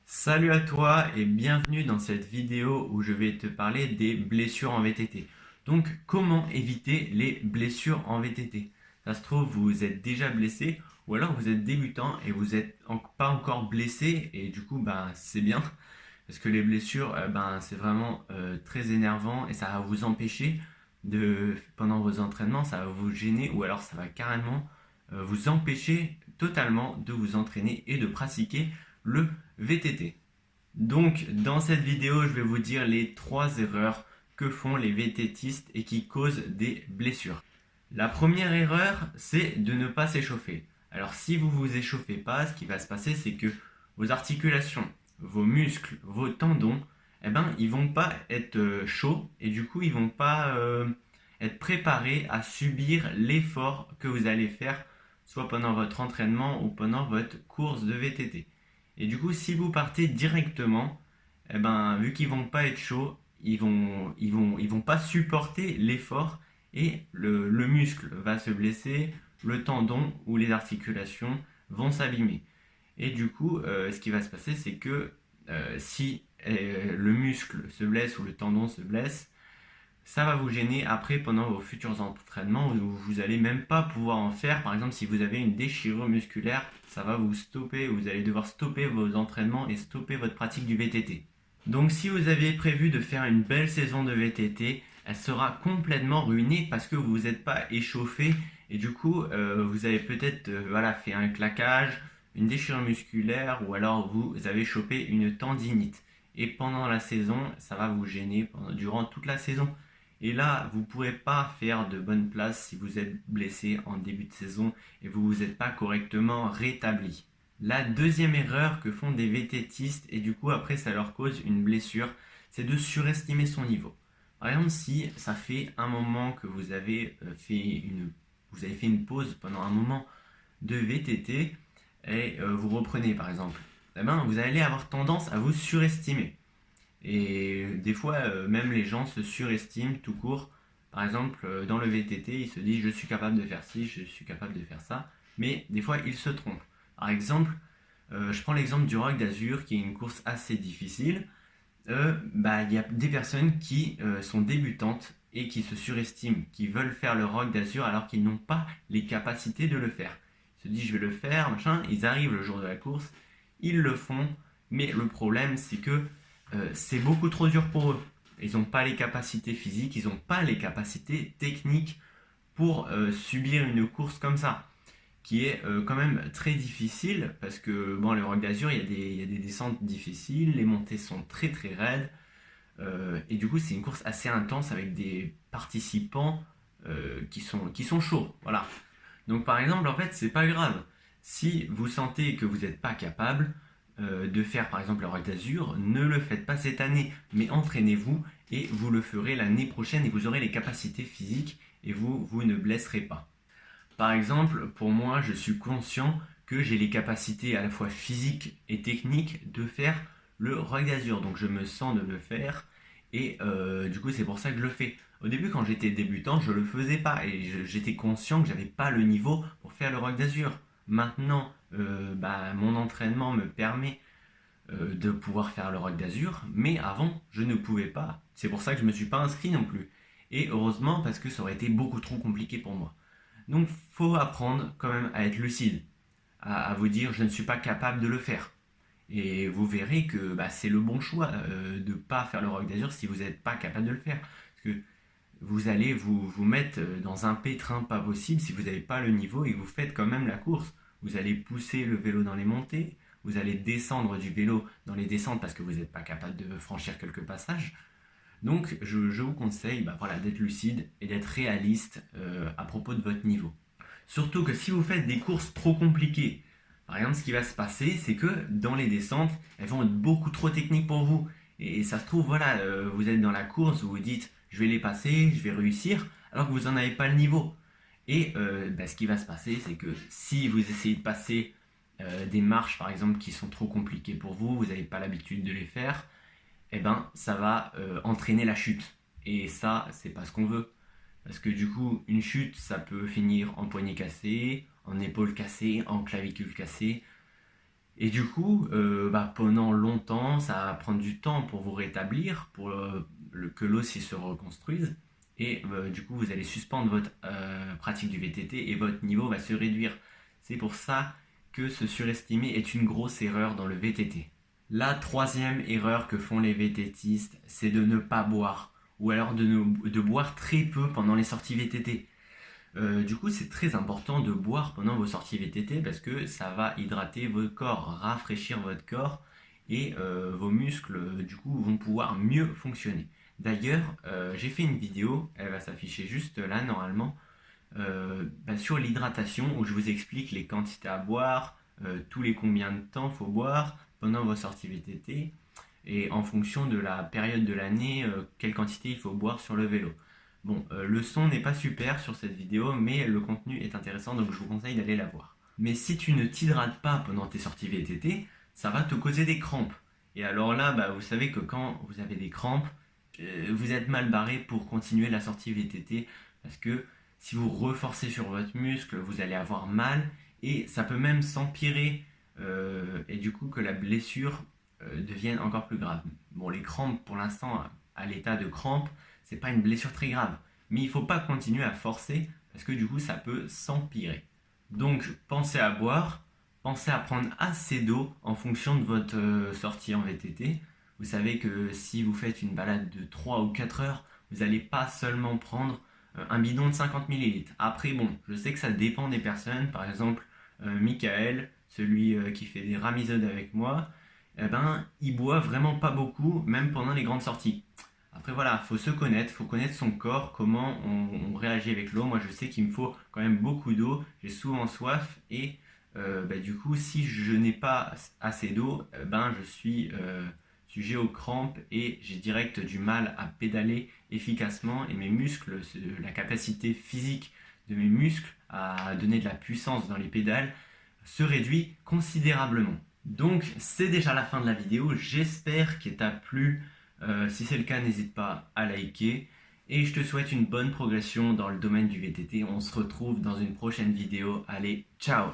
Salut à toi et bienvenue dans cette vidéo où je vais te parler des blessures en VTT. Donc, comment éviter les blessures en VTT? Ça se trouve, vous êtes déjà blessé ou alors vous êtes débutant et vous n'êtes pas encore blessé et du coup, c'est bien parce que les blessures, c'est vraiment très énervant et ça va vous empêcher pendant vos entraînements, ça va vous gêner ou alors ça va carrément vous empêcher totalement de vous entraîner et de pratiquer le VTT. Donc, dans cette vidéo, je vais vous dire les 3 erreurs que font les VTTistes et qui causent des blessures. La première erreur, c'est de ne pas s'échauffer. Alors, si vous vous échauffez pas, ce qui va se passer, c'est que vos articulations, vos muscles, vos tendons, ils vont pas être chauds et du coup, ils vont pas être préparés à subir l'effort que vous allez faire, soit pendant votre entraînement ou pendant votre course de VTT. Et du coup, si vous partez directement, vu qu'ils vont pas être chauds, ils vont pas supporter l'effort et le muscle va se blesser, le tendon ou les articulations vont s'abîmer. Et du coup, ce qui va se passer, c'est que si le muscle se blesse ou le tendon se blesse, ça va vous gêner après pendant vos futurs entraînements où vous allez même pas pouvoir en faire. Par exemple, si vous avez une déchirure musculaire, ça va vous stopper, vous allez devoir stopper vos entraînements et stopper votre pratique du VTT. Donc si vous aviez prévu de faire une belle saison de VTT, elle sera complètement ruinée parce que vous vous êtes pas échauffé et du coup vous avez peut-être fait un claquage, une déchirure musculaire ou alors vous avez chopé une tendinite. Et pendant la saison, ça va vous gêner durant toute la saison. Et là, vous ne pourrez pas faire de bonne place si vous êtes blessé en début de saison et vous vous êtes pas correctement rétabli. La deuxième erreur que font des VTTistes, et du coup après ça leur cause une blessure, c'est de surestimer son niveau. Par exemple, si ça fait un moment que vous avez fait une pause pendant un moment de VTT et vous reprenez par exemple, vous allez avoir tendance à vous surestimer. Et des fois, même les gens se surestiment tout court. Par exemple, dans le VTT, ils se disent je suis capable de faire ci, je suis capable de faire ça. Mais des fois, ils se trompent. Par exemple, je prends l'exemple du Roc d'Azur, qui est une course assez difficile. Il y a des personnes qui sont débutantes et qui se surestiment, qui veulent faire le Roc d'Azur alors qu'ils n'ont pas les capacités de le faire. Ils se disent je vais le faire, machin. Ils arrivent le jour de la course, ils le font. Mais le problème, c'est que c'est beaucoup trop dur pour eux. Ils n'ont pas les capacités physiques, ils n'ont pas les capacités techniques pour subir une course comme ça, qui est quand même très difficile parce que bon, le Roc d'Azur, il y a des descentes difficiles, les montées sont très très raides, et du coup c'est une course assez intense avec des participants qui sont chauds. Voilà. Donc par exemple, en fait, c'est pas grave. Si vous sentez que vous n'êtes pas capable de faire par exemple le Roc d'Azur, ne le faites pas cette année, mais entraînez-vous et vous le ferez l'année prochaine et vous aurez les capacités physiques et vous ne blesserez pas. Par exemple, pour moi, je suis conscient que j'ai les capacités à la fois physiques et techniques de faire le Roc d'Azur, donc je me sens de le faire et du coup c'est pour ça que je le fais. Au début, quand j'étais débutant, je le faisais pas et j'étais conscient que j'avais pas le niveau pour faire le Roc d'Azur. Maintenant, mon entraînement me permet de pouvoir faire le Roc d'Azur, mais avant, je ne pouvais pas. C'est pour ça que je ne me suis pas inscrit non plus. Et heureusement, parce que ça aurait été beaucoup trop compliqué pour moi. Donc, faut apprendre quand même à être lucide, à vous dire je ne suis pas capable de le faire. Et vous verrez que c'est le bon choix de ne pas faire le Roc d'Azur si vous n'êtes pas capable de le faire. Parce que vous allez vous mettre dans un pétrin pas possible si vous n'avez pas le niveau et que vous faites quand même la course. Vous allez pousser le vélo dans les montées, vous allez descendre du vélo dans les descentes parce que vous n'êtes pas capable de franchir quelques passages. Donc je vous conseille d'être lucide et d'être réaliste à propos de votre niveau. Surtout que si vous faites des courses trop compliquées, par exemple ce qui va se passer c'est que dans les descentes, elles vont être beaucoup trop techniques pour vous. Et ça se trouve, vous êtes dans la course, vous vous dites je vais les passer, je vais réussir, alors que vous n'en avez pas le niveau. Et ce qui va se passer, c'est que si vous essayez de passer des marches, par exemple, qui sont trop compliquées pour vous, vous n'avez pas l'habitude de les faire, ça va entraîner la chute. Et ça, c'est pas ce qu'on veut. Parce que du coup, une chute, ça peut finir en poignet cassé, en épaule cassée, en clavicule cassée. Et du coup, pendant Évidemment, ça va prendre du temps pour vous rétablir, pour que l'os se reconstruise. Et du coup, vous allez suspendre votre pratique du VTT et votre niveau va se réduire. C'est pour ça que se surestimer est une grosse erreur dans le VTT. La troisième erreur que font les VTTistes, c'est de ne pas boire, ou alors de boire très peu pendant les sorties VTT. Du coup, c'est très important de boire pendant vos sorties VTT parce que ça va hydrater votre corps, rafraîchir votre corps et vos muscles du coup vont pouvoir mieux fonctionner. D'ailleurs, j'ai fait une vidéo, elle va s'afficher juste là normalement, sur l'hydratation où je vous explique les quantités à boire, tous les combien de temps faut boire pendant vos sorties VTT et en fonction de la période de l'année, quelle quantité il faut boire sur le vélo. Bon, le son n'est pas super sur cette vidéo, mais le contenu est intéressant, donc je vous conseille d'aller la voir. Mais si tu ne t'hydrates pas pendant tes sorties VTT, ça va te causer des crampes. Et alors là, vous savez que quand vous avez des crampes, vous êtes mal barré pour continuer la sortie VTT, parce que si vous reforcez sur votre muscle, vous allez avoir mal, et ça peut même s'empirer, et du coup que la blessure devienne encore plus grave. Bon, les crampes, pour l'instant, à l'état de crampes, c'est pas une blessure très grave. Mais il ne faut pas continuer à forcer parce que du coup ça peut s'empirer. Donc pensez à boire, pensez à prendre assez d'eau en fonction de votre sortie en VTT. Vous savez que si vous faites une balade de 3 ou 4 heures, vous n'allez pas seulement prendre un bidon de 50 millilitres. Après bon, je sais que ça dépend des personnes. Par exemple, Michael, celui qui fait des ramisodes avec moi, il boit vraiment pas beaucoup, même pendant les grandes sorties. Après voilà, faut se connaître, faut connaître son corps, comment on réagit avec l'eau. Moi je sais qu'il me faut quand même beaucoup d'eau, j'ai souvent soif et du coup si je n'ai pas assez d'eau, je suis sujet aux crampes et j'ai direct du mal à pédaler efficacement et mes muscles, la capacité physique de mes muscles à donner de la puissance dans les pédales se réduit considérablement. Donc c'est déjà la fin de la vidéo, j'espère qu'elle t'a plu. Si c'est le cas, n'hésite pas à liker. Et je te souhaite une bonne progression dans le domaine du VTT. On se retrouve dans une prochaine vidéo. Allez, ciao!